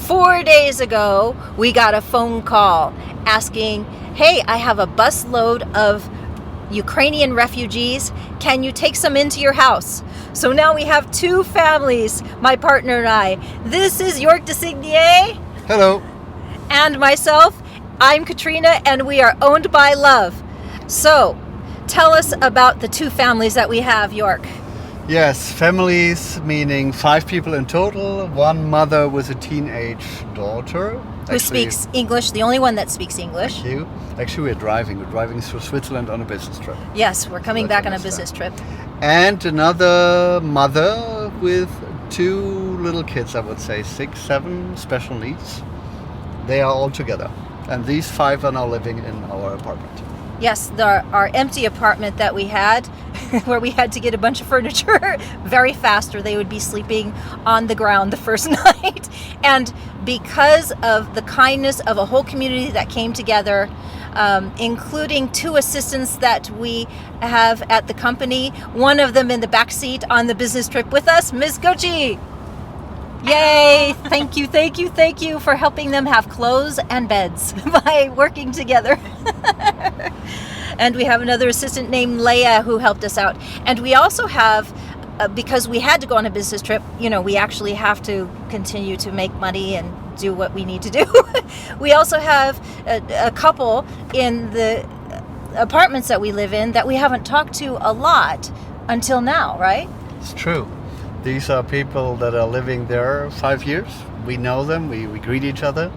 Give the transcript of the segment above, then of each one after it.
4 days ago, we got a phone call asking, hey, I have a busload of Ukrainian refugees. Can you take some into your house? So now we have 2 families, my partner and I. This is York Designier. Hello. And myself. I'm Katrina, and we are owned by love. So, tell us about the 2 families that we have, York. Yes, families meaning 5 people in total. 1 mother with a teenage daughter. Who speaks English, the only one that speaks English. Thank you. Actually, we're driving through Switzerland on a business trip. Yes, we're coming back on a business trip. And another mother with 2 little kids, I would say, 6, 7 special needs. They are all together. And these 5 are now living in our apartment. Yes, our empty apartment that we had, where we had to get a bunch of furniture very fast, or they would be sleeping on the ground the first night. And because of the kindness of a whole community that came together, including 2 assistants that we have at the company, one of them in the back seat on the business trip with us, Ms. Gochi. Yay! Thank you for helping them have clothes and beds by working together. And we have another assistant named Leia who helped us out. And we also have, because we had to go on a business trip, we actually have to continue to make money and do what we need to do. We also have a couple in the apartments that we live in that we haven't talked to a lot until now, right? It's true. These are people that are living there 5 years. We know them, we greet each other.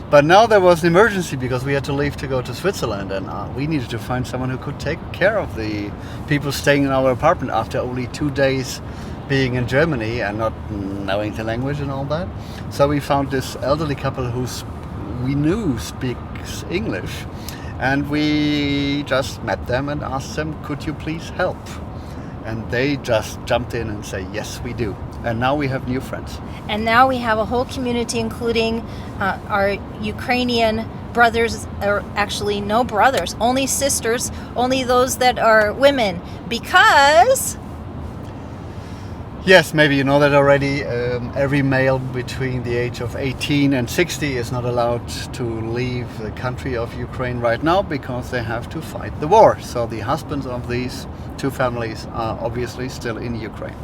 But now there was an emergency because we had to leave to go to Switzerland, and we needed to find someone who could take care of the people staying in our apartment after only 2 days being in Germany and not knowing the language and all that. So we found this elderly couple who we knew speaks English, and we just met them and asked them, could you please help? And they just jumped in and say, yes, we do. And now we have new friends. And now we have a whole community, including our Ukrainian brothers, or actually no brothers, only sisters, only those that are women. Because... Yes, maybe you know that already. Every male between the age of 18 and 60 is not allowed to leave the country of Ukraine right now because they have to fight the war. So the husbands of these 2 families are obviously still in Ukraine.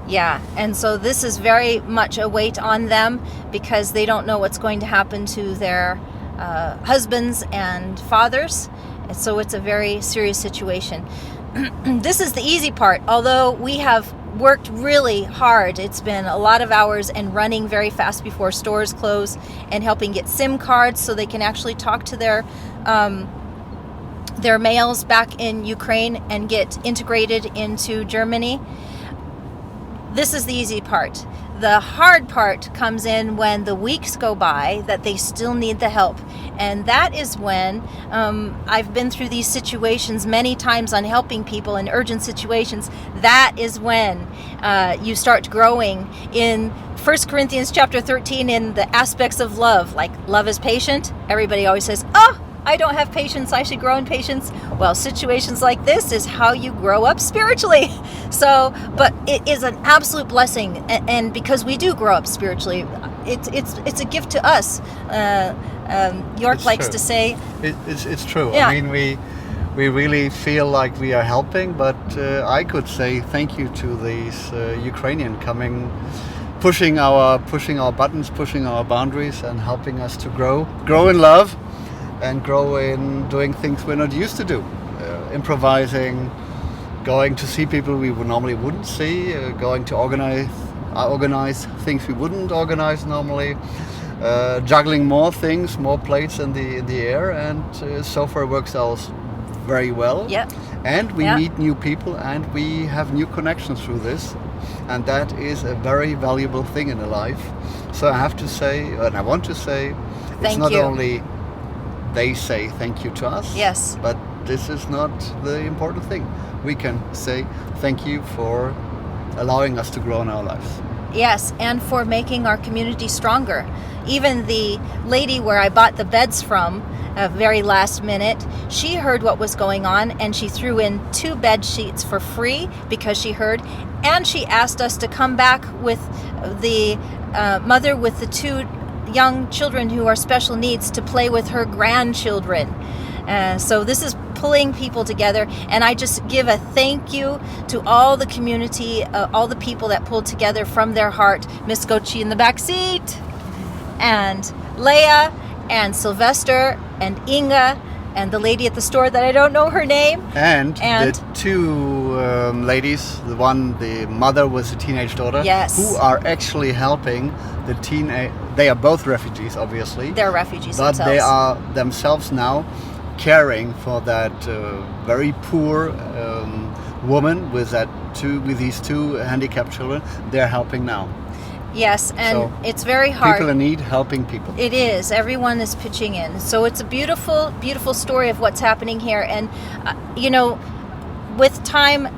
Yeah, and so this is very much a weight on them because they don't know what's going to happen to their husbands and fathers. And so it's a very serious situation. This is the easy part, although we have worked really hard. It's been a lot of hours and running very fast before stores close and helping get SIM cards so they can actually talk to their males back in Ukraine and get integrated into Germany. This is the easy part. The hard part comes in when the weeks go by that they still need the help. And that is when I've been through these situations many times on helping people in urgent situations. That is when you start growing in 1 Corinthians chapter 13 in the aspects of love. Like love is patient. Everybody always says, oh, I don't have patience, I should grow in patience. Well, situations like this is how you grow up spiritually. So, but it is an absolute blessing, and because we do grow up spiritually, it's a gift to us. York likes to say, it's true. Yeah. I mean, we really feel like we are helping, but I could say thank you to these Ukrainian coming, pushing our buttons, pushing our boundaries, and helping us to grow in love. And grow in doing things we're not used to do. Improvising, going to see people we normally wouldn't see, going to organize things we wouldn't organize normally, juggling more things, more plates in the air, and so far it works out very well. Yep. And we meet new people and we have new connections through this, and that is a very valuable thing in a life. So I have to say, and I want to say, it's not only they say thank you to us. Yes. But this is not the important thing. We can say thank you for allowing us to grow in our lives. Yes, and for making our community stronger. Even the lady where I bought the beds from, very last minute, she heard what was going on and she threw in 2 bed sheets for free because she heard, and she asked us to come back with the mother with the 2 young children who are special needs to play with her grandchildren. So this is pulling people together, and I just give a thank you to all the community, all the people that pulled together from their heart. Miss Gochi in the back seat, and Leia, and Sylvester, and Inga, and the lady at the store that I don't know her name. And the two ladies, the mother with the teenage daughter, yes, who are actually helping the teenage. They are both refugees, obviously. They're refugees but themselves. They are themselves now caring for that very poor woman with these two handicapped children. They're helping now. Yes, and so it's very hard. People in need helping people. It is. Everyone is pitching in. So it's a beautiful, beautiful story of what's happening here. And, with time,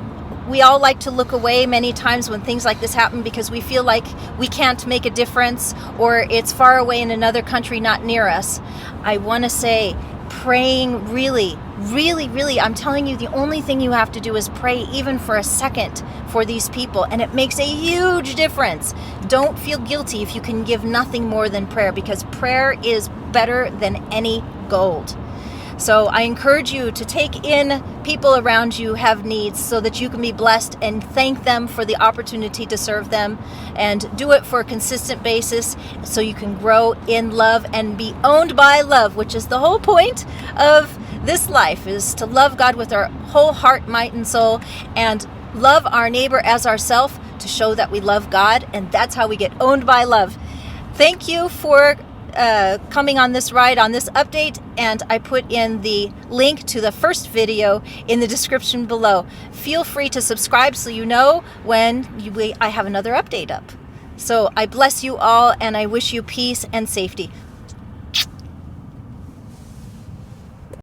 we all like to look away many times when things like this happen because we feel like we can't make a difference or it's far away in another country, not near us. I want to say, praying really, really, I'm telling you, the only thing you have to do is pray even for a second for these people, and it makes a huge difference. Don't feel guilty if you can give nothing more than prayer, because prayer is better than any gold. So I encourage you to take in people around you who have needs so that you can be blessed and thank them for the opportunity to serve them, and do it for a consistent basis so you can grow in love and be owned by love, which is the whole point of this life, is to love God with our whole heart, might, and soul, and love our neighbor as ourselves to show that we love God, and that's how we get owned by love. Thank you for coming on this ride, on this update, and I put in the link to the first video in the description below. Feel free to subscribe so you know when I have another update up. So I bless you all, and I wish you peace and safety.